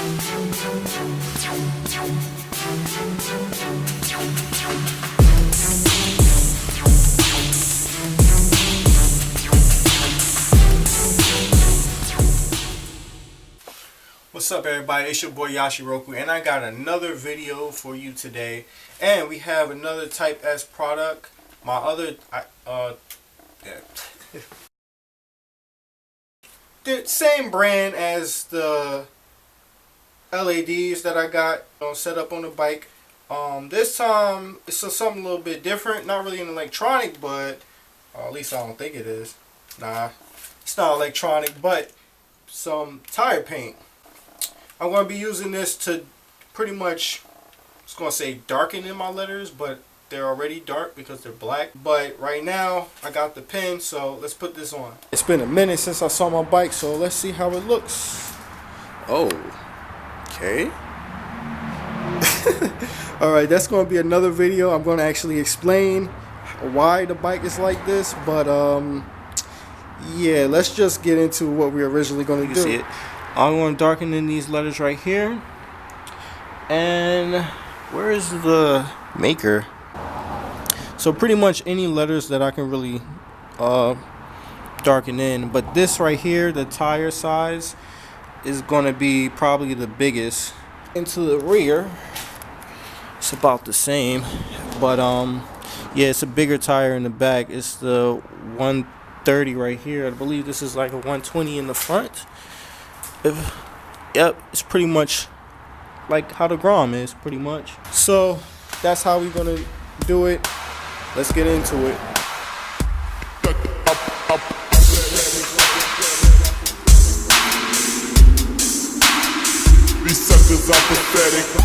What's up, everybody? It's your boy Yashiroku, and I got another video for you today. And we have another Type S product. My other the same brand as the LEDs that I got set up on the bike. This time it's something a little bit different. Not really an electronic, but at least I don't think it is. Nah, it's not electronic, but some tire paint. I'm going to be using this to pretty much, I was going to say darken in my letters, but they're already dark because they're black. But right now, I got the pen, so let's put this on. It's been a minute since I saw my bike, so let's see how it looks. Oh, okay. Alright, that's going to be another video. I'm going to actually explain why the bike is like this, but yeah, let's just get into what we're originally going to do. See it. I'm going to darken in these letters right here. And where is the maker? So pretty much any letters that I can really darken in. But this right here, the tire size, is going to be probably the biggest. Into the rear, it's about the same. But yeah, it's a bigger tire in the back. It's the 130 right here. I believe this is like a 120 in the front. Yep, it's pretty much like how the Grom is, pretty much. So that's how we're gonna do it. Let's get into it. These suckers are pathetic.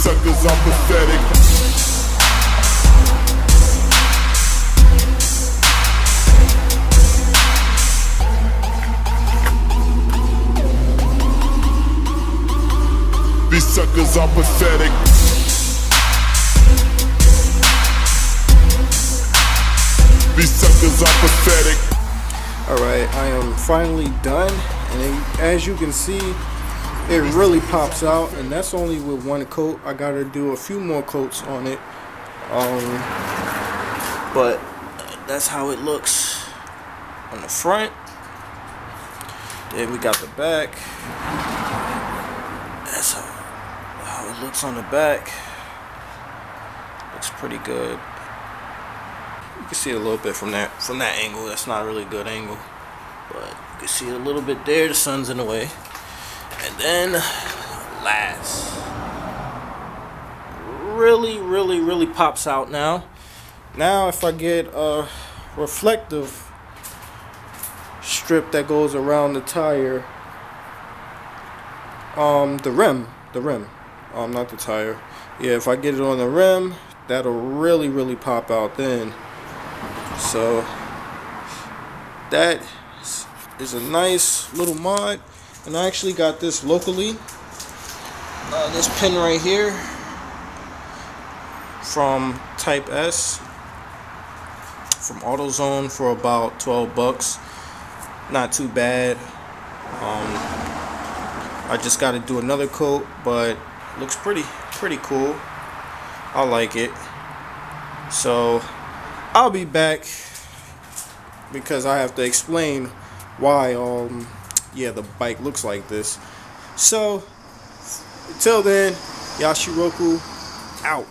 Suckers are pathetic. These suckers are pathetic. These suckers are pathetic. Alright, I am finally done, and as you can see, it really pops out, and that's only with one coat. I gotta do a few more coats on it, but that's how it looks on the front. Then we got the back. That's how it looks on the back. Looks pretty good. You can see it a little bit from that angle. That's not a really good angle, but you can see it a little bit there. The sun's in the way. And then last, really pops out now. Now if I get a reflective strip that goes around the tire, the rim, not the tire. Yeah, if I get it on the rim, that'll really pop out then. So that is a nice little mod. And I actually got this locally. This pin right here from Type S from Autozone for about 12 bucks. Not too bad. I just got to do another coat, but looks pretty cool. I like it. So I'll be back because I have to explain why yeah, the bike looks like this. So, until then, Yashiroku out.